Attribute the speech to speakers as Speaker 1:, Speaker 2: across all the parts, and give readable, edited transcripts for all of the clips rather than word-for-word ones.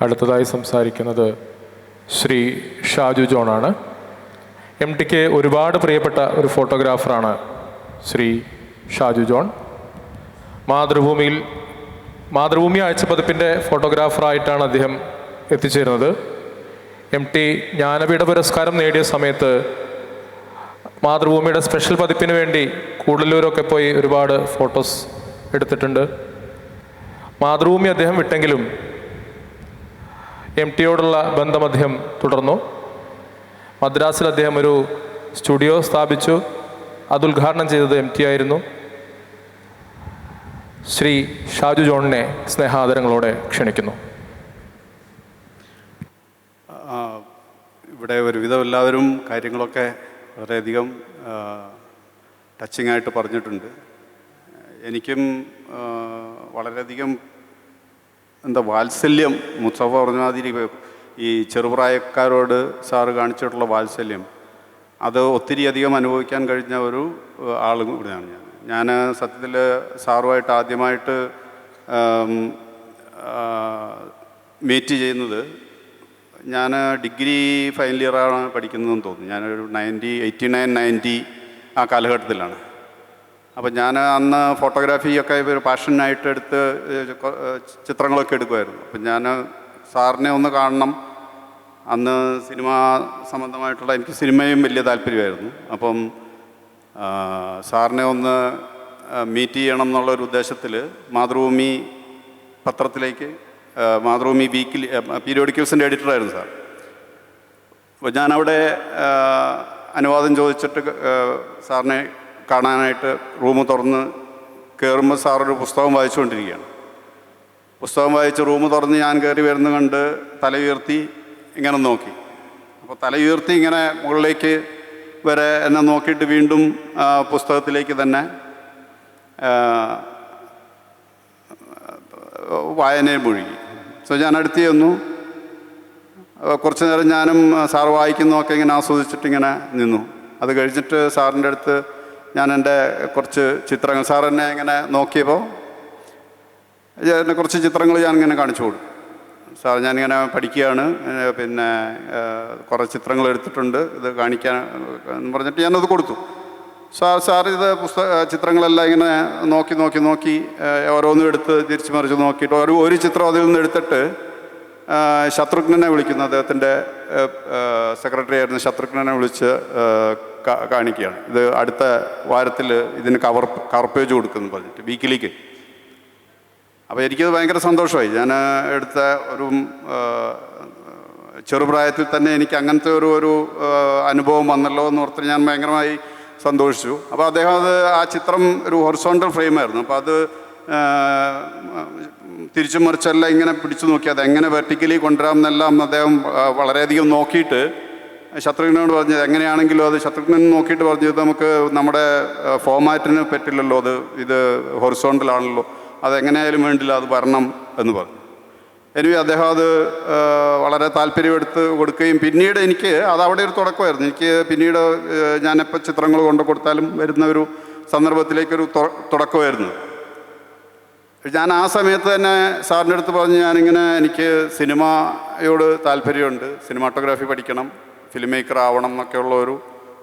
Speaker 1: അടുത്തതായി സംസാരിക്കുന്നത് Shri Shaju ജോണാണ്. M tick ഒരുപാട് പ്രിയപ്പെട്ട ഒരു ഫോട്ടോഗ്രാഫറാണ് ശ്രീ ഷാജു ജോൺ. മാതൃഭൂമി ആഴ്ചപ്പതിപ്പിൻ്റെ ഫോട്ടോഗ്രാഫറായിട്ടാണ് അദ്ദേഹം എത്തിച്ചേരുന്നത്. എം ടി ജ്ഞാനപീഠ പുരസ്കാരം നേടിയ സമയത്ത് മാതൃഭൂമിയുടെ സ്പെഷ്യൽ പതിപ്പിന് വേണ്ടി കൂടല്ലൂരൊക്കെ പോയി ഒരുപാട് ഫോട്ടോസ് എടുത്തിട്ടുണ്ട്. മാതൃഭൂമി അദ്ദേഹം വിട്ടെങ്കിലും എം ടിയോടുള്ള ബന്ധം അദ്ദേഹം തുടർന്നു. മദ്രാസിൽ അദ്ദേഹം ഒരു സ്റ്റുഡിയോ സ്ഥാപിച്ചു. അത് ഉദ്ഘാടനം ചെയ്തത് എം ടി ആയിരുന്നു. ശ്രീ ഷാജു ജോണിനെ സ്നേഹാദരങ്ങളോടെ ക്ഷണിക്കുന്നു.
Speaker 2: ഇവിടെ ഒരുവിധം എല്ലാവരും കാര്യങ്ങളൊക്കെ വളരെയധികം ടച്ചിങ് ആയിട്ട് പറഞ്ഞിട്ടുണ്ട്. എനിക്കും വളരെയധികം വാത്സല്യം മുസ്തഫ പറഞ്ഞ മാതിരി ഈ ചെറുപ്രായക്കാരോട് സാറ് കാണിച്ചിട്ടുള്ള വാത്സല്യം അത് ഒത്തിരി അധികം അനുഭവിക്കാൻ കഴിഞ്ഞ ഒരു ആളും കൂടിയാണ് ഞാൻ. സത്യത്തിൽ സാറുമായിട്ട് ആദ്യമായിട്ട് മീറ്റ് ചെയ്യുന്നത് ഞാൻ ഡിഗ്രി ഫൈനൽ ഇയറാണ് പഠിക്കുന്നതെന്ന് തോന്നുന്നു. ഞാനൊരു 89-90 ആ കാലഘട്ടത്തിലാണ്. അപ്പം ഞാൻ അന്ന് ഫോട്ടോഗ്രാഫിയൊക്കെ ഒരു പാഷനായിട്ട് എടുത്ത് ചിത്രങ്ങളൊക്കെ എടുക്കുമായിരുന്നു. അപ്പം ഞാൻ സാറിനെ ഒന്ന് കാണണം. അന്ന് സിനിമ സംബന്ധമായിട്ടുള്ള എനിക്ക് സിനിമയും വലിയ താല്പര്യമായിരുന്നു. അപ്പം സാറിനെ ഒന്ന് മീറ്റ് ചെയ്യണം എന്നുള്ളൊരു ഉദ്ദേശത്തിൽ മാതൃഭൂമി പത്രത്തിലേക്ക് മാതൃഭൂമി വീക്കിലി പീരിയോഡിക്കൽസിൻ്റെ എഡിറ്ററായിരുന്നു സാർ. അപ്പോൾ ഞാനവിടെ അനുവാദം ചോദിച്ചിട്ട് സാറിനെ കാണാനായിട്ട് റൂം തുറന്ന് കയറുമ്പോൾ സാറൊരു പുസ്തകം വായിച്ചുകൊണ്ടിരിക്കുകയാണ്. പുസ്തകം വായിച്ച് റൂം തുറന്ന് ഞാൻ കയറി വരുന്ന കണ്ട് തല ഉയർത്തി ഇങ്ങനെ നോക്കി. അപ്പോൾ തല ഉയർത്തി ഇങ്ങനെ മുകളിലേക്ക് വരെ എന്നെ നോക്കിയിട്ട് വീണ്ടും പുസ്തകത്തിലേക്ക് തന്നെ വായനയിൽ മുഴുകി. സോ ഞാൻ അടുത്ത് ചെന്നു. കുറച്ച് നേരം ഞാനും സാർ വായിക്കുന്നതൊക്കെ ഇങ്ങനെ ആസ്വദിച്ചിട്ടിങ്ങനെ നിന്നു. അത് കഴിഞ്ഞിട്ട് സാറിൻ്റെ അടുത്ത് ഞാൻ എൻ്റെ കുറച്ച് ചിത്രങ്ങൾ സാർ എന്നെ ഇങ്ങനെ നോക്കിയപ്പോൾ എൻ്റെ കുറച്ച് ചിത്രങ്ങൾ ഞാനിങ്ങനെ കാണിച്ചു കൊടുത്തു. സാർ ഞാനിങ്ങനെ പഠിക്കുകയാണ്, പിന്നെ കുറേ ചിത്രങ്ങൾ എടുത്തിട്ടുണ്ട്, ഇത് കാണിക്കാൻ എന്ന് പറഞ്ഞിട്ട് ഞാനത് കൊടുത്തു. സാർ ഇത് ചിത്രങ്ങളെല്ലാം ഇങ്ങനെ നോക്കി ഓരോന്നും എടുത്ത് തിരിച്ചു മറിച്ച് നോക്കിയിട്ട് ഒരു ചിത്രം അതിൽ നിന്ന് എടുത്തിട്ട് ശത്രുഘ്നനെ വിളിക്കുന്നു. അദ്ദേഹത്തിൻ്റെ സെക്രട്ടറി ആയിരുന്ന ശത്രുഘ്നനെ വിളിച്ച് കാണിക്കുകയാണ്. ഇത് അടുത്ത വാരത്തിൽ ഇതിന് കവർ പേജ് കൊടുക്കുമെന്ന് പറഞ്ഞിട്ട് വീക്കിലിക്ക്. അപ്പോൾ എനിക്കത് ഭയങ്കര സന്തോഷമായി. ഞാൻ എടുത്ത ഒരു ചെറുപ്രായത്തിൽ തന്നെ എനിക്ക് അങ്ങനത്തെ ഒരു അനുഭവം വന്നല്ലോ എന്ന് ഓർത്ത് ഞാൻ ഭയങ്കരമായി സന്തോഷിച്ചു. അപ്പോൾ അദ്ദേഹം ആ ചിത്രം ഒരു ഹൊറിസോണ്ടൽ ഫ്രെയിമായിരുന്നു. അപ്പോൾ അത് തിരിച്ചു മറിച്ചെല്ലാം ഇങ്ങനെ പിടിച്ചു നോക്കി അതെങ്ങനെ വെർട്ടിക്കലി കൊണ്ടുവരാമെന്നെല്ലാം അദ്ദേഹം വളരെയധികം നോക്കിയിട്ട് ശത്രുഘ്നോട് പറഞ്ഞത് എങ്ങനെയാണെങ്കിലും അത് ശത്രുഘ്നൻ നോക്കിയിട്ട് പറഞ്ഞത് നമുക്ക് നമ്മുടെ ഫോമാറ്റിന് പറ്റില്ലല്ലോ, ഇത് ഹൊറിസോണ്ടലാണല്ലോ, അതെങ്ങനെയായാലും വേണ്ടില്ല, അത് വരണം എന്ന് പറഞ്ഞു. എനിവേ അദ്ദേഹം അത് വളരെ താല്പര്യമെടുത്ത് കൊടുക്കുകയും പിന്നീട് എനിക്ക് അതവിടെ ഒരു തുടക്കമായിരുന്നു. എനിക്ക് പിന്നീട് ഞാനെപ്പോൾ ചിത്രങ്ങൾ കൊണ്ടു കൊടുത്താലും വരുന്ന ഒരു സന്ദർഭത്തിലേക്കൊരു തുടക്കമായിരുന്നു. ഞാൻ ആ സമയത്ത് തന്നെ സാറിൻ്റെ അടുത്ത് പറഞ്ഞു ഞാനിങ്ങനെ എനിക്ക് സിനിമയോട് താല്പര്യമുണ്ട്, സിനിമാറ്റോഗ്രാഫി പഠിക്കണം, ഫിലിം മേക്കർ ആവണം എന്നൊക്കെയുള്ള ഒരു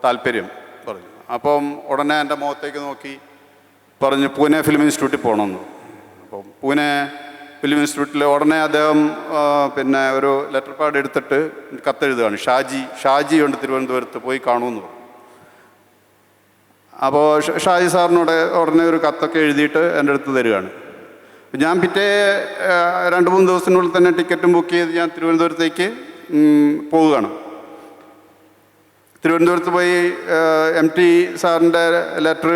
Speaker 2: താല്പര്യം പറഞ്ഞു. അപ്പം ഉടനെ എൻ്റെ മുഖത്തേക്ക് നോക്കി പറഞ്ഞു പൂനെ ഫിലിം ഇൻസ്റ്റിറ്റ്യൂട്ടിൽ പോകണമെന്ന്. അപ്പം പൂനെ ഫിലിം ഇൻസ്റ്റിറ്റ്യൂട്ടിൽ ഉടനെ അദ്ദേഹം പിന്നെ ഒരു ലെറ്റർ പാഡ് എടുത്തിട്ട് കത്തെഴുതുകയാണ്. ഷാജി ഉണ്ട് തിരുവനന്തപുരത്ത്, പോയി കാണുമെന്ന് പറഞ്ഞു. അപ്പോൾ ഷാജി സാറിനോട് ഉടനെ ഒരു കത്തൊക്കെ എഴുതിയിട്ട് എൻ്റെ അടുത്ത് തരികയാണ്. ഞാൻ പിറ്റേ 2-3 ദിവസത്തിനുള്ളിൽ തന്നെ ടിക്കറ്റും ബുക്ക് ചെയ്ത് ഞാൻ തിരുവനന്തപുരത്തേക്ക് പോവുകയാണ്. തിരുവനന്തപുരത്ത് പോയി എം ടി സാറിൻ്റെ ലെറ്റർ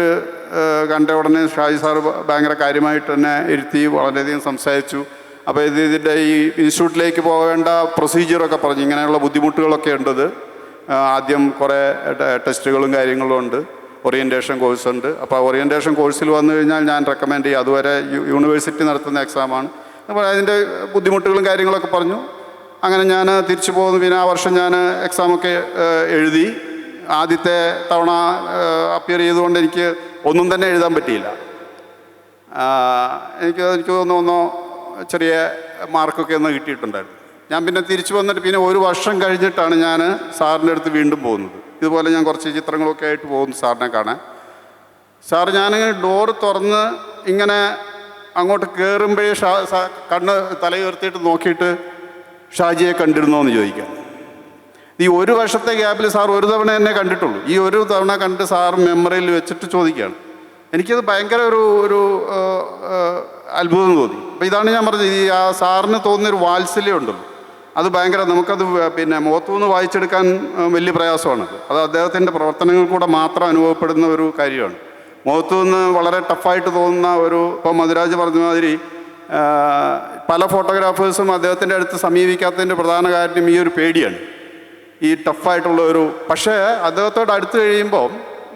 Speaker 2: കണ്ട ഉടനെ ഷാജി സാറ് ഭയങ്കര കാര്യമായിട്ട് തന്നെ ഇരുത്തി വളരെയധികം സംസാരിച്ചു. അപ്പോൾ ഇതിൻ്റെ ഈ ഇൻസ്റ്റിറ്റ്യൂട്ടിലേക്ക് പോകേണ്ട പ്രൊസീജിയറൊക്കെ പറഞ്ഞു. ഇങ്ങനെയുള്ള ബുദ്ധിമുട്ടുകളൊക്കെ ഉണ്ടത്. ആദ്യം കുറേ ടെസ്റ്റുകളും കാര്യങ്ങളും ഉണ്ട്, ഓറിയൻറ്റേഷൻ കോഴ്സ് ഉണ്ട്. അപ്പോൾ ഓറിയൻറ്റേഷൻ കോഴ്സിൽ വന്നു കഴിഞ്ഞാൽ ഞാൻ റെക്കമെൻഡ് ചെയ്യും, അതുവരെ യൂണിവേഴ്സിറ്റി നടത്തുന്ന എക്സാമാണ്. അപ്പോൾ അതിൻ്റെ ബുദ്ധിമുട്ടുകളും കാര്യങ്ങളൊക്കെ പറഞ്ഞു. അങ്ങനെ ഞാൻ തിരിച്ചു പോകുന്നു. പിന്നെ ആ വർഷം ഞാൻ എക്സാമൊക്കെ എഴുതി. ആദ്യത്തെ തവണ അപ്പിയർ ചെയ്തുകൊണ്ട് എനിക്ക് ഒന്നും തന്നെ എഴുതാൻ പറ്റിയില്ല. എനിക്ക് തോന്നുന്നു ചെറിയ മാർക്കൊക്കെ ഒന്ന് കിട്ടിയിട്ടുണ്ടായിരുന്നു. ഞാൻ പിന്നെ തിരിച്ചു വന്നിട്ട് പിന്നെ ഒരു വർഷം കഴിഞ്ഞിട്ടാണ് ഞാൻ സാറിൻ്റെ അടുത്ത് വീണ്ടും പോകുന്നത്. ഇതുപോലെ ഞാൻ കുറച്ച് ചിത്രങ്ങളൊക്കെ ആയിട്ട് പോകുന്നു സാറിനെ കാണാൻ. സാർ ഞാനിങ്ങനെ ഡോറ് തുറന്ന് ഇങ്ങനെ അങ്ങോട്ട് കയറുമ്പോഴേ കണ്ണ് തലയുയർത്തിയിട്ട് നോക്കിയിട്ട് ഷാജിയെ കണ്ടിരുന്നോ എന്ന് ചോദിക്കാം. ഈ ഒരു വർഷത്തെ ഗ്യാപ്പിൽ സാർ ഒരു തവണ എന്നെ കണ്ടിട്ടുള്ളൂ. ഈ ഒരു തവണ കണ്ട് സാർ മെമ്മറിയിൽ വെച്ചിട്ട് ചോദിക്കുകയാണ്. എനിക്കത് ഭയങ്കര ഒരു അത്ഭുതം തോന്നി. അപ്പോൾ ഇതാണ് ഞാൻ പറഞ്ഞത്, ഈ ആ സാറിന് തോന്നുന്നൊരു വാത്സല്യം ഉണ്ടല്ലോ, അത് ഭയങ്കര നമുക്കത് പിന്നെ മുഖത്തുനിന്ന് വായിച്ചെടുക്കാൻ വലിയ പ്രയാസമാണ്. അത് അദ്ദേഹത്തിൻ്റെ പ്രവർത്തനങ്ങൾ കൂടെ മാത്രം അനുഭവപ്പെടുന്ന ഒരു കാര്യമാണ്. മുഖത്തുനിന്ന് വളരെ ടഫായിട്ട് തോന്നുന്ന ഇപ്പം മധുരാജ് പറഞ്ഞ മാതിരി പല ഫോട്ടോഗ്രാഫേഴ്സും അദ്ദേഹത്തിൻ്റെ അടുത്ത് സമീപിക്കാത്തതിൻ്റെ പ്രധാന കാര്യം ഈ ഒരു പേടിയാണ്, ഈ ടഫായിട്ടുള്ള പക്ഷേ അദ്ദേഹത്തോട് അടുത്ത് കഴിയുമ്പോൾ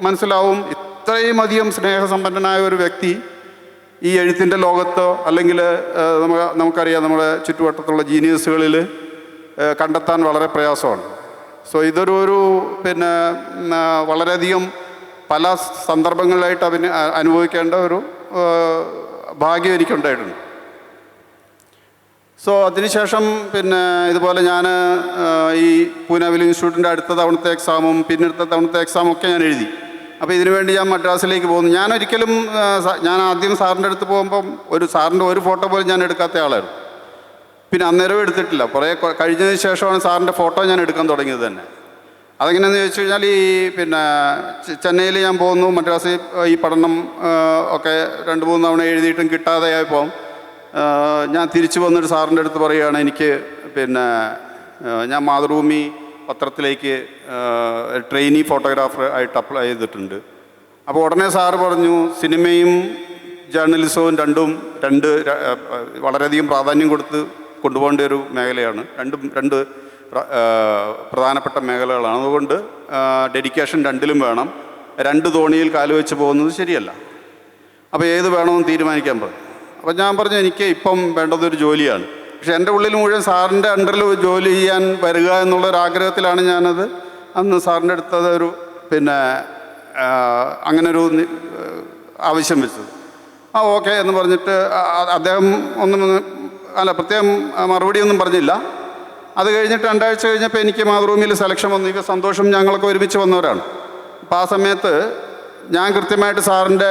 Speaker 2: മനസ്സിലാവും ഇത്രയും അധികം സ്നേഹസമ്പന്നനായ ഒരു വ്യക്തി ഈ എഴുത്തിൻ്റെ ലോകത്തോ അല്ലെങ്കിൽ നമുക്കറിയാം നമ്മുടെ ചുറ്റുവട്ടത്തുള്ള ജീനിയസുകളിൽ കണ്ടെത്താൻ വളരെ പ്രയാസമാണ്. സോ ഇതൊരു പിന്നെ വളരെയധികം പല സന്ദർഭങ്ങളിലായിട്ട് അനുഭവിക്കേണ്ട ഒരു ഭാഗ്യം എനിക്കുണ്ടായിട്ടുണ്ട്. സോ അതിനുശേഷം പിന്നെ ഇതുപോലെ ഞാൻ ഈ പൂനെ ഫിലിം ഇൻസ്റ്റിറ്റ്യൂട്ടിൻ്റെ അടുത്ത തവണത്തെ എക്സാമും പിന്നടുത്ത തവണത്തെ എക്സാമും ഒക്കെ ഞാൻ എഴുതി. അപ്പോൾ ഇതിനുവേണ്ടി ഞാൻ മദ്രാസിലേക്ക് പോകുന്നു. ഞാൻ ആദ്യം സാറിൻ്റെ അടുത്ത് പോകുമ്പം സാറിൻ്റെ ഒരു ഫോട്ടോ പോലും ഞാൻ എടുക്കാത്ത ആളായിരുന്നു. പിന്നെ അന്നേരവും എടുത്തിട്ടില്ല. കുറേ കഴിഞ്ഞതിന് ശേഷമാണ് സാറിൻ്റെ ഫോട്ടോ ഞാൻ എടുക്കാൻ തുടങ്ങിയത് തന്നെ. അതെങ്ങനെയാണെന്ന് ചോദിച്ചു കഴിഞ്ഞാൽ പിന്നെ ചെന്നൈയിൽ ഞാൻ പോകുന്നു, മദ്രാസിൽ ഈ പഠനം ഒക്കെ 2-3 തവണ എഴുതിയിട്ടും കിട്ടാതെയായപ്പോൾ ഞാൻ തിരിച്ചു വന്നിട്ട് സാറിൻ്റെ അടുത്ത് പറയുകയാണ്, എനിക്ക് പിന്നെ ഞാൻ മാതൃഭൂമി പത്രത്തിലേക്ക് ട്രെയിനി ഫോട്ടോഗ്രാഫർ ആയിട്ട് അപ്ലൈ ചെയ്തിട്ടുണ്ട്. അപ്പോൾ ഉടനെ സാറ് പറഞ്ഞു, സിനിമയും ജേർണലിസവും രണ്ട് വളരെയധികം പ്രാധാന്യം കൊടുത്ത് കൊണ്ടുപോകേണ്ട ഒരു മേഖലയാണ്. രണ്ട് പ്രധാനപ്പെട്ട മേഖലകളാണ്. അതുകൊണ്ട് ഡെഡിക്കേഷൻ രണ്ടിലും വേണം. 2 തോണിയിൽ കാലുവെച്ച് പോകുന്നത് ശരിയല്ല. അപ്പോൾ ഏത് വേണമെന്ന് തീരുമാനിക്കാൻ പറഞ്ഞു. അപ്പോൾ ഞാൻ പറഞ്ഞു, എനിക്ക് ഇപ്പം വേണ്ടതൊരു ജോലിയാണ്. പക്ഷെ എൻ്റെ ഉള്ളിൽ മുഴുവൻ സാറിൻ്റെ അണ്ടറിൽ ജോലി ചെയ്യാൻ വരിക എന്നുള്ളൊരാഗ്രഹത്തിലാണ് ഞാനത് അന്ന് സാറിൻ്റെ അടുത്തത് പിന്നെ അങ്ങനൊരു ആവശ്യം വെച്ചത്. ഓക്കെ എന്ന് പറഞ്ഞിട്ട് അദ്ദേഹം പ്രത്യേകം മറുപടിയൊന്നും പറഞ്ഞില്ല. അത് കഴിഞ്ഞിട്ട് 2 ആഴ്ച കഴിഞ്ഞപ്പോൾ എനിക്ക് മാതൃഭൂമിയിൽ സെലക്ഷൻ വന്നു. ഇവ സന്തോഷം ഞങ്ങളൊക്കെ ഒരുമിച്ച് വന്നവരാണ്. അപ്പോൾ ആ സമയത്ത് ഞാൻ കൃത്യമായിട്ട് സാറിൻ്റെ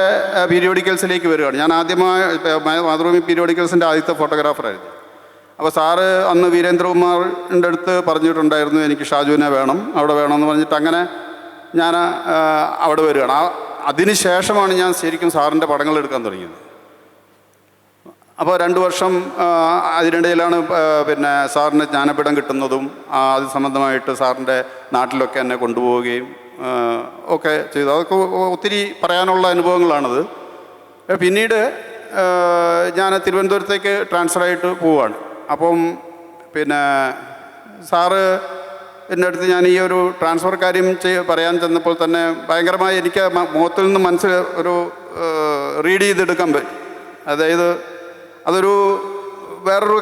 Speaker 2: പീരിയോഡിക്കൽസിലേക്ക് വരികയാണ്. ഞാൻ ആദ്യമായി മാതൃഭൂമി പീരിയോഡിക്കൽസിൻ്റെ ആദ്യത്തെ ഫോട്ടോഗ്രാഫറായിരുന്നു. അപ്പോൾ സാറ് അന്ന് വീരേന്ദ്രകുമാറിൻ്റെ അടുത്ത് പറഞ്ഞിട്ടുണ്ടായിരുന്നു, എനിക്ക് ഷാജുവിനെ വേണം, അവിടെ വേണമെന്ന് പറഞ്ഞിട്ട് അങ്ങനെ ഞാൻ അവിടെ വരികയാണ്. അതിന് ശേഷമാണ് ഞാൻ ശരിക്കും സാറിൻ്റെ പടങ്ങൾ എടുക്കാൻ തുടങ്ങിയത്. അപ്പോൾ 2 വർഷം അതിനിടയിലാണ് പിന്നെ സാറിന് ജ്ഞാനപീഠം കിട്ടുന്നതും അത് സംബന്ധമായിട്ട് സാറിൻ്റെ നാട്ടിലൊക്കെ എന്നെ കൊണ്ടുപോവുകയും ഒക്കെ ചെയ്തു. അതൊക്കെ ഒത്തിരി പറയാനുള്ള അനുഭവങ്ങളാണത്. പിന്നീട് ഞാൻ തിരുവനന്തപുരത്തേക്ക് ട്രാൻസ്ഫറായിട്ട് പോവുകയാണ്. അപ്പം പിന്നെ സാറ് എൻ്റെ അടുത്ത് ഞാൻ ഈ ഒരു ട്രാൻസ്ഫർ കാര്യം പറയാൻ ചെന്നപ്പോൾ തന്നെ ഭയങ്കരമായി എനിക്ക് മുഖത്തിൽ നിന്ന് റീഡ് ചെയ്തെടുക്കാൻ പറ്റും. അതായത് അതൊരു വേറൊരു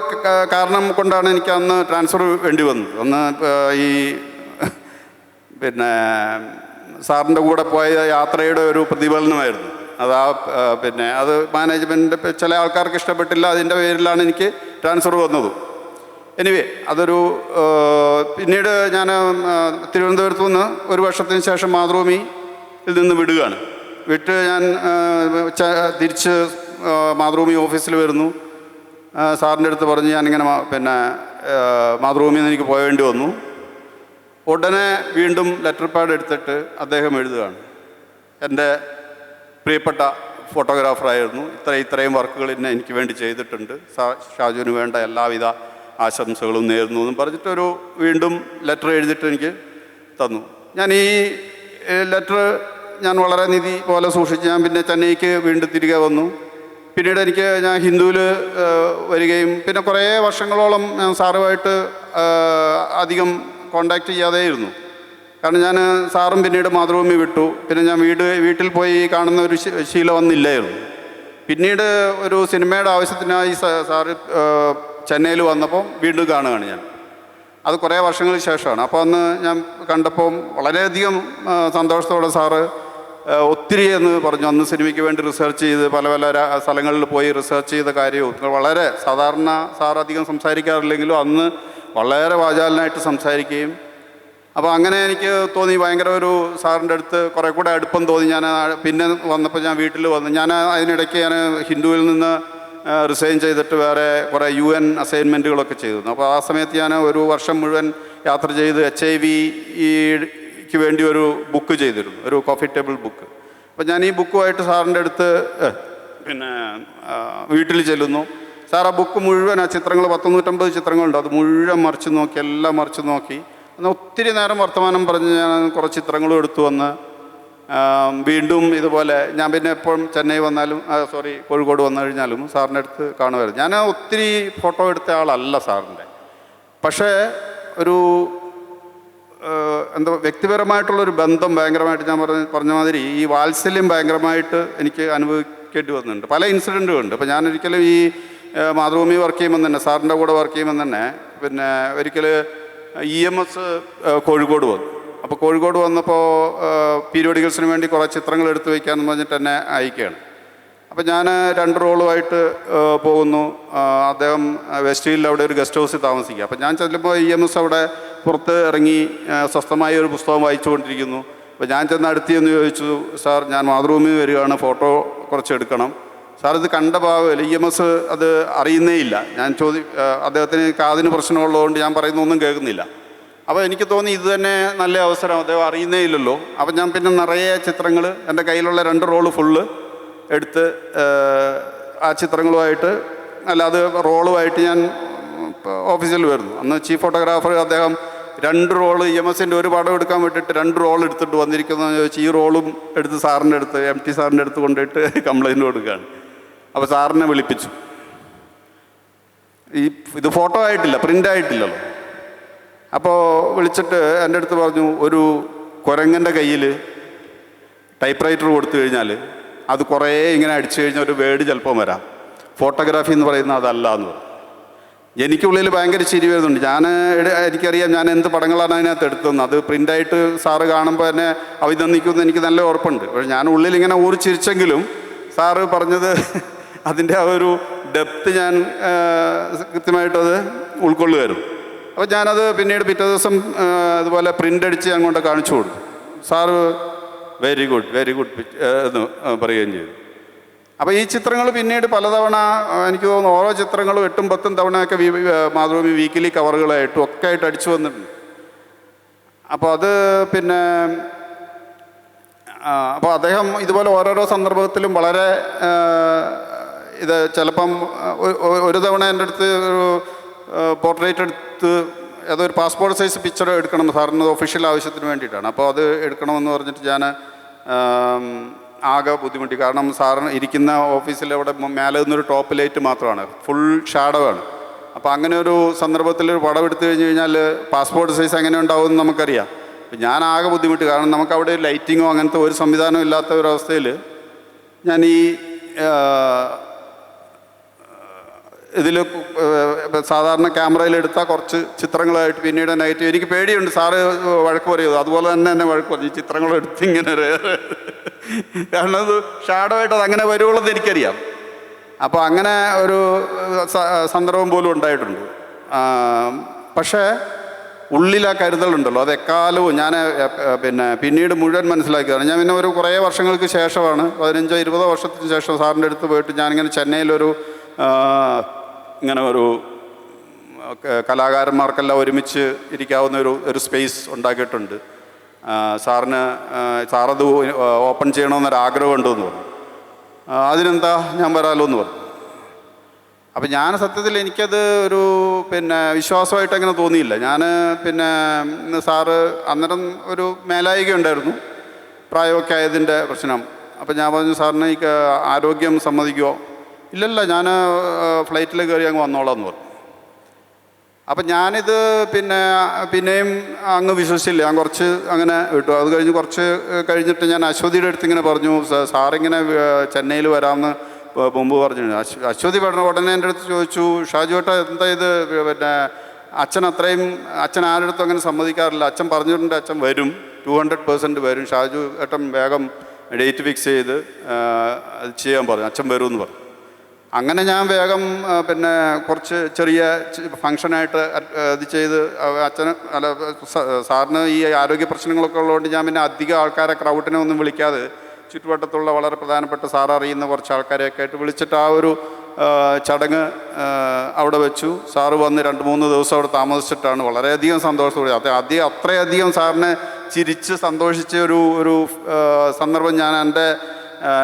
Speaker 2: കാരണം കൊണ്ടാണ് എനിക്ക് അന്ന് ട്രാൻസ്ഫർ വേണ്ടി വന്നത്. അന്ന് ഈ പിന്നെ സാറിൻ്റെ കൂടെ പോയ യാത്രയുടെ ഒരു പ്രതിഫലനമായിരുന്നു അത്. പിന്നെ അത് മാനേജ്മെൻറ്റ് ചില ആൾക്കാർക്ക് ഇഷ്ടപ്പെട്ടില്ല, അതിൻ്റെ പേരിലാണ് എനിക്ക് ട്രാൻസ്ഫർ വന്നത്. എനിവേ പിന്നീട് ഞാൻ തിരുവനന്തപുരത്ത് നിന്ന് 1 വർഷത്തിന് ശേഷം മാതൃഭൂമിയിൽ നിന്ന് വിടുകയാണ്. വിട്ട് ഞാൻ തിരിച്ച് മാതൃഭൂമി ഓഫീസിൽ വരുന്നു. സാറിൻ്റെ അടുത്ത് പറഞ്ഞ് ഞാനിങ്ങനെ പിന്നെ മാതൃഭൂമിയിൽ നിന്ന് എനിക്ക് പോകേണ്ടി വന്നു. ഉടനെ വീണ്ടും ലെറ്റർ പാഡ് എടുത്തിട്ട് അദ്ദേഹം എഴുതുകയാണ്, എൻ്റെ പ്രിയപ്പെട്ട ഫോട്ടോഗ്രാഫറായിരുന്നു, ഇത്രയും വർക്കുകൾ എനിക്ക് വേണ്ടി ചെയ്തിട്ടുണ്ട്, ഷാജുവിന് വേണ്ട എല്ലാവിധ ആശംസകളും നേരുന്നു എന്നും പറഞ്ഞിട്ടൊരു വീണ്ടും ലെറ്റർ എഴുതിയിട്ട് എനിക്ക് തന്നു. ഞാൻ ഈ ലെറ്റർ ഞാൻ വളരെ നിധി പോലെ സൂക്ഷിച്ച് ഞാൻ പിന്നെ ചെന്നൈക്ക് വീണ്ടും തിരികെ വന്നു. പിന്നീട് ഞാൻ ഹിന്ദുവിൽ വരികയും പിന്നെ കുറേ വർഷങ്ങളോളം ഞാൻ സാറുമായിട്ട് അധികം കോണ്ടാക്റ്റ് ചെയ്യാതെയിരുന്നു. കാരണം ഞാൻ സാറും പിന്നീട് മാതൃഭൂമി വിട്ടു. പിന്നെ ഞാൻ വീട്ടിൽ പോയി കാണുന്ന ഒരു ശീലം ഒന്നില്ലായിരുന്നു. പിന്നീട് ഒരു സിനിമയുടെ ആവശ്യത്തിനായി സാറ് ചെന്നൈയിൽ വന്നപ്പോൾ വീണ്ടും കാണുകയാണ് ഞാൻ. അത് കുറേ വർഷങ്ങൾക്ക് ശേഷമാണ്. അപ്പോൾ അന്ന് ഞാൻ കണ്ടപ്പോൾ വളരെയധികം സന്തോഷത്തോടെ സാറ് ഒത്തിരി എന്ന് പറഞ്ഞു. അന്ന് സിനിമയ്ക്ക് വേണ്ടി റിസർച്ച് ചെയ്ത് പല സ്ഥലങ്ങളിൽ പോയി റിസർച്ച് ചെയ്ത കാര്യവും വളരെ സാധാരണ സാർ അധികം സംസാരിക്കാറില്ലെങ്കിലും അന്ന് വളരെ വാചാലനായിട്ട് സംസാരിക്കുകയും, അപ്പോൾ അങ്ങനെ എനിക്ക് തോന്നി ഭയങ്കര ഒരു സാറിൻ്റെ അടുത്ത് കുറേ കൂടെ അടുപ്പം തോന്നി. ഞാൻ പിന്നെ വന്നപ്പോൾ ഞാൻ വീട്ടിൽ വന്നു. ഞാൻ അതിനിടയ്ക്ക് ഞാൻ ഹിന്ദുവിൽ നിന്ന് റിസൈൻ ചെയ്തിട്ട് വേറെ കുറേ UN അസൈൻമെൻറ്റുകളൊക്കെ ചെയ്തിരുന്നു. അപ്പോൾ ആ സമയത്ത് ഞാൻ ഒരു വർഷം മുഴുവൻ യാത്ര ചെയ്ത് HIV വേണ്ടി ഒരു ബുക്ക് ചെയ്തിരുന്നു, ഒരു കോഫി ടേബിൾ ബുക്ക്. അപ്പോൾ ഞാൻ ഈ ബുക്കുമായിട്ട് സാറിൻ്റെ അടുത്ത് പിന്നെ വീട്ടിൽ ചെല്ലുന്നു. സാർ ആ ബുക്ക് മുഴുവൻ, ആ ചിത്രങ്ങൾ 150 ചിത്രങ്ങളുണ്ട്, അത് മുഴുവൻ മറിച്ച് നോക്കി, എല്ലാം മറിച്ച് നോക്കി. എന്നാൽ ഒത്തിരി നേരം വർത്തമാനം പറഞ്ഞ് ഞാൻ കുറച്ച് ചിത്രങ്ങളും എടുത്തു വന്ന് വീണ്ടും ഇതുപോലെ ഞാൻ പിന്നെ എപ്പോഴും ചെന്നൈ വന്നാലും കോഴിക്കോട് വന്നു കഴിഞ്ഞാലും സാറിൻ്റെ അടുത്ത് കാണുമായിരുന്നു. ഞാൻ ഒത്തിരി ഫോട്ടോ എടുത്ത ആളല്ല സാറിൻ്റെ, പക്ഷേ ഒരു എന്താ വ്യക്തിപരമായിട്ടുള്ളൊരു ബന്ധം ഭയങ്കരമായിട്ട് ഞാൻ പറഞ്ഞ മാതിരി ഈ വാത്സല്യം ഭയങ്കരമായിട്ട് എനിക്ക് അനുഭവിക്കേണ്ടി വന്നിട്ടുണ്ട്. പല ഇൻസിഡൻറ്റുകളുണ്ട്. അപ്പോൾ ഞാൻ ഒരിക്കലും ഈ മാതൃഭൂമി വർക്ക് ചെയ്യുമ്പോൾ തന്നെ, സാറിൻ്റെ കൂടെ വർക്ക് ചെയ്യുമ്പോൾ തന്നെ, പിന്നെ ഒരിക്കൽ EMS കോഴിക്കോട് വന്നു. അപ്പോൾ കോഴിക്കോട് വന്നപ്പോൾ പീരിയോഡിക്കൽസിന് വേണ്ടി കുറേ ചിത്രങ്ങൾ എടുത്തു വയ്ക്കാമെന്ന് പറഞ്ഞിട്ട് എന്നെ അയക്കുകയാണ്. അപ്പോൾ ഞാൻ 2 റോളുമായിട്ട് പോകുന്നു. അദ്ദേഹം വെസ്റ്റ് ഹില്ലിൽ അവിടെ ഒരു ഗസ്റ്റ് ഹൗസിൽ താമസിക്കുക. അപ്പോൾ ഞാൻ ചെല്ലുമ്പോൾ EMS അവിടെ പുറത്ത് ഇറങ്ങി സ്വസ്ഥമായി ഒരു പുസ്തകം വായിച്ചുകൊണ്ടിരിക്കുന്നു. അപ്പോൾ ഞാൻ ചെന്ന് അടുത്തെന്ന് ചോദിച്ചു, സാർ ഞാൻ മാതൃഭൂമി വരികയാണ്, ഫോട്ടോ കുറച്ച് എടുക്കണം. സാർ ഇത് കണ്ട ഭാവമില്ല, EMS അത് അറിയുന്നേ ഇല്ല. ഞാൻ അദ്ദേഹത്തിന് കാതിന് പ്രശ്നമുള്ളതുകൊണ്ട് ഞാൻ പറയുന്നൊന്നും കേൾക്കുന്നില്ല. അപ്പോൾ എനിക്ക് തോന്നി ഇത് തന്നെ നല്ല അവസരം, അദ്ദേഹം അറിയുന്നേ ഇല്ലല്ലോ. അപ്പോൾ ഞാൻ പിന്നെ നിറയെ ചിത്രങ്ങൾ, എൻ്റെ കയ്യിലുള്ള 2 റോള് ഫുള്ള് എടുത്ത് ആ ചിത്രങ്ങളുമായിട്ട്, അത് റോളുമായിട്ട് ഞാൻ ഓഫീസിൽ വരുന്നു. അന്ന് ചീഫ് ഫോട്ടോഗ്രാഫർ അദ്ദേഹം 2 റോള് EMSൻ്റെ ഒരു പടം എടുക്കാൻ വേണ്ടിയിട്ട് 2 റോൾ എടുത്തിട്ട് വന്നിരിക്കുന്നതെന്ന് ചോദിച്ചു. ഈ റോളും എടുത്ത് സാറിൻ്റെ അടുത്ത്, MT സാറിൻ്റെ അടുത്ത് കൊണ്ടുപോയിട്ട് കംപ്ലൈൻറ്റ് കൊടുക്കുകയാണ്. അപ്പോൾ സാറിനെ വിളിപ്പിച്ചു. ഇത് ഫോട്ടോ ആയിട്ടില്ല, പ്രിൻ്റ് ആയിട്ടില്ലല്ലോ. അപ്പോൾ വിളിച്ചിട്ട് എൻ്റെ അടുത്ത് പറഞ്ഞു, ഒരു കുരങ്ങൻ്റെ കയ്യിൽ ടൈപ്പ് റൈറ്റർ കൊടുത്തു കഴിഞ്ഞാൽ അത് കുറേ ഇങ്ങനെ അടിച്ചു കഴിഞ്ഞാൽ ഒരു വേർഡ് ചിലപ്പം വരാം. ഫോട്ടോഗ്രാഫി എന്ന് പറയുന്നത് അതല്ല എന്ന് പറഞ്ഞു. എനിക്കുള്ളിൽ ഭയങ്കര ചിരി വരുന്നുണ്ട്. എനിക്കറിയാം ഞാൻ എന്ത് പടങ്ങളാണ് അതിനകത്ത് എടുത്തതെന്ന്. അത് പ്രിൻ്റായിട്ട് സാറ് കാണുമ്പോൾ തന്നെ അഭിനന്ദിക്കുമെന്ന് എനിക്ക് നല്ല ഉറപ്പുണ്ട്. പക്ഷേ ഞാൻ ഉള്ളിൽ ഇങ്ങനെ ഊറിച്ചിരിച്ചെങ്കിലും സാറ് പറഞ്ഞത് അതിൻ്റെ ആ ഒരു ഡെപ്ത് ഞാൻ കൃത്യമായിട്ടത് ഉൾക്കൊള്ളുമായിരുന്നു. അപ്പോൾ ഞാനത് പിന്നീട് പിറ്റേ ദിവസം ഇതുപോലെ പ്രിൻ്റ് അടിച്ച് അങ്ങോട്ട് കാണിച്ചു കൊടുത്തു. സാറ് വെരി ഗുഡ് എന്ന് പറയുകയും ചെയ്തു. അപ്പോൾ ഈ ചിത്രങ്ങൾ പിന്നീട് പലതവണ, എനിക്ക് തോന്നുന്നു ഓരോ ചിത്രങ്ങളും 8-10 തവണയൊക്കെ മാതൃഭൂമി വീക്കിലി കവറുകളായിട്ടും ഒക്കെ ആയിട്ട് അടിച്ചു വന്നിട്ടുണ്ട്. അപ്പോൾ അത് പിന്നെ അപ്പോൾ അദ്ദേഹം ഇതുപോലെ ഓരോരോ സന്ദർഭത്തിലും വളരെ ഇത് ചിലപ്പം ഒരു തവണ എൻ്റെ അടുത്ത് ഒരു പോർട്രേറ്റ് എടുത്ത് അതൊരു പാസ്പോർട്ട് സൈസ് പിക്ചർ എടുക്കണം സാറിന്, ഒഫീഷ്യൽ ആവശ്യത്തിന് വേണ്ടിയിട്ടാണ്. അപ്പോൾ അത് എടുക്കണമെന്ന് പറഞ്ഞിട്ട് ഞാൻ ആകെ ബുദ്ധിമുട്ടി. കാരണം സാറിന് ഇരിക്കുന്ന ഓഫീസിൽ അവിടെ മേലെ നിന്നൊരു ടോപ്പ് ലൈറ്റ് മാത്രമാണ്, ഫുൾ ഷാഡോ ആണ്. അപ്പോൾ അങ്ങനെ ഒരു സന്ദർഭത്തിൽ ഒരു പടം എടുത്തു കഴിഞ്ഞ് കഴിഞ്ഞാൽ പാസ്പോർട്ട് സൈസ് എങ്ങനെ ഉണ്ടാവുമെന്ന് നമുക്കറിയാം. ഞാൻ ആകെ ബുദ്ധിമുട്ടി. കാരണം നമുക്കവിടെ ലൈറ്റിങ്ങോ അങ്ങനത്തെ ഒരു സംവിധാനം ഇല്ലാത്ത ഒരവസ്ഥയിൽ ഞാൻ ഈ ഇതിൽ സാധാരണ ക്യാമറയിലെടുത്താൽ കുറച്ച് ചിത്രങ്ങളായിട്ട് പിന്നീട് നെഗറ്റീവ്. എനിക്ക് പേടിയുണ്ട് സാറ് വഴക്ക് പറയുന്നത്. അതുപോലെ തന്നെ എന്നെ വഴക്ക് പറഞ്ഞു, ഈ ചിത്രങ്ങളെടുത്ത് ഇങ്ങനെ കാരണം അത് ഷാഡോ ആയിട്ട് അത് അങ്ങനെ വരുവുള്ളത് എനിക്കറിയാം. അപ്പോൾ അങ്ങനെ ഒരു സന്ദർഭം പോലും ഉണ്ടായിട്ടുണ്ട്. പക്ഷേ ഉള്ളിൽ ആ കരുതലുണ്ടല്ലോ, അത് എക്കാലവും ഞാൻ പിന്നീട് മുഴുവൻ മനസ്സിലാക്കിയതാണ്. ഞാൻ പിന്നെ ഒരു കുറേ വർഷങ്ങൾക്ക് ശേഷമാണ്, 15-20 വർഷത്തിന് ശേഷം സാറിൻ്റെ അടുത്ത് പോയിട്ട് ഞാനിങ്ങനെ ചെന്നൈയിലൊരു ഇങ്ങനെ ഒരു കലാകാരന്മാർക്കെല്ലാം ഒരുമിച്ച് ഇരിക്കാവുന്ന ഒരു സ്പേസ് ഉണ്ടാക്കിയിട്ടുണ്ട്. സാറത് ഓപ്പൺ ചെയ്യണമെന്നൊരാഗ്രഹമുണ്ട് എന്ന് പറഞ്ഞു. അതിനെന്താ ഞാൻ വരാമല്ലോ എന്ന് പറഞ്ഞു. അപ്പം ഞാൻ സത്യത്തിൽ എനിക്കത് ഒരു വിശ്വാസമായിട്ട് അങ്ങനെ തോന്നിയില്ല. ഞാൻ സാറ് അന്നേരം ഒരു മേലായിക ഉണ്ടായിരുന്നു, പ്രായമൊക്കെ ആയതിൻ്റെ പ്രശ്നം. അപ്പം ഞാൻ പറഞ്ഞു, സാറിന് ഈ ആരോഗ്യം സമ്മതിക്കുമോ? ഇല്ലല്ല, ഞാൻ ഫ്ലൈറ്റിൽ കയറി അങ്ങ് വന്നോളാം എന്ന് പറഞ്ഞു. അപ്പം ഞാനിത് പിന്നെയും അങ്ങ് വിശ്വസിച്ചില്ല. ഞാൻ കുറച്ച് അങ്ങനെ വിട്ടു. അത് കുറച്ച് കഴിഞ്ഞിട്ട് ഞാൻ അശ്വതിയുടെ അടുത്ത് ഇങ്ങനെ പറഞ്ഞു, സാറിങ്ങനെ ചെന്നൈയിൽ വരാമെന്ന് മുമ്പ് പറഞ്ഞു. അശ്വതി ഉടനെ എൻ്റെ അടുത്ത് ചോദിച്ചു, ഷാജു ഏട്ടാ എന്താ ഇത് അച്ഛൻ ആരുടെ അടുത്തും അങ്ങനെ സമ്മതിക്കാറില്ല, അച്ഛൻ പറഞ്ഞിട്ടുണ്ട് അച്ഛൻ വരും, 200% വരും, ഷാജു ഏട്ടൻ വേഗം ഡേറ്റ് ഫിക്സ് ചെയ്ത് അത് ചെയ്യാൻ പറഞ്ഞു, അച്ഛൻ വരുമെന്ന് പറഞ്ഞു. അങ്ങനെ ഞാൻ വേഗം പിന്നെ കുറച്ച് ചെറിയ ഫങ്ഷനായിട്ട് ഇത് ചെയ്ത് അച്ഛന് അല്ല സാറിന് ഈ ആരോഗ്യ പ്രശ്നങ്ങളൊക്കെ ഉള്ളതുകൊണ്ട് ഞാൻ പിന്നെ അധികം ആൾക്കാരെ ക്രൗഡിനെ ഒന്നും വിളിക്കാതെ ചുറ്റുവട്ടത്തുള്ള വളരെ പ്രധാനപ്പെട്ട സാർ അറിയുന്ന കുറച്ച് ആൾക്കാരെയൊക്കെ ആയിട്ട് വിളിച്ചിട്ട് ആ ഒരു ചടങ്ങ് അവിടെ വെച്ചു. സാറ് വന്ന് 2-3 ദിവസം അവിടെ താമസിച്ചിട്ടാണ് വളരെയധികം സന്തോഷത്തോടെ അത്രയധികം സാറിനെ ചിരിച്ച് സന്തോഷിച്ച ഒരു സന്ദർഭം ഞാൻ എൻ്റെ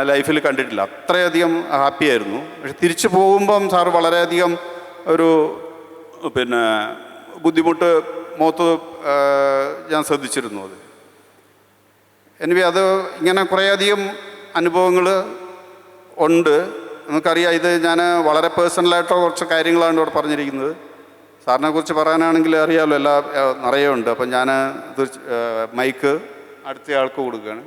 Speaker 2: ലൈഫിൽ കണ്ടിട്ടില്ല. അത്രയധികം ഹാപ്പിയായിരുന്നു. പക്ഷെ തിരിച്ചു പോകുമ്പം സാറ് വളരെയധികം ഒരു പിന്നെ ബുദ്ധിമുട്ട് മുഖത്ത് ഞാൻ ശ്രദ്ധിച്ചിരുന്നു. അത് എനിവേ അത് ഇങ്ങനെ കുറേയധികം അനുഭവങ്ങൾ ഉണ്ട്. നമുക്കറിയാം, ഇത് ഞാൻ വളരെ പേഴ്സണലായിട്ടുള്ള കുറച്ച് കാര്യങ്ങളാണ് ഇവിടെ പറഞ്ഞിരിക്കുന്നത്. സാറിനെ കുറിച്ച് പറയാനാണെങ്കിൽ അറിയാമല്ലോ, നിറയെ ഉണ്ട്. അപ്പം ഞാൻ മൈക്ക് അടുത്തയാൾക്ക് കൊടുക്കുകയാണ്.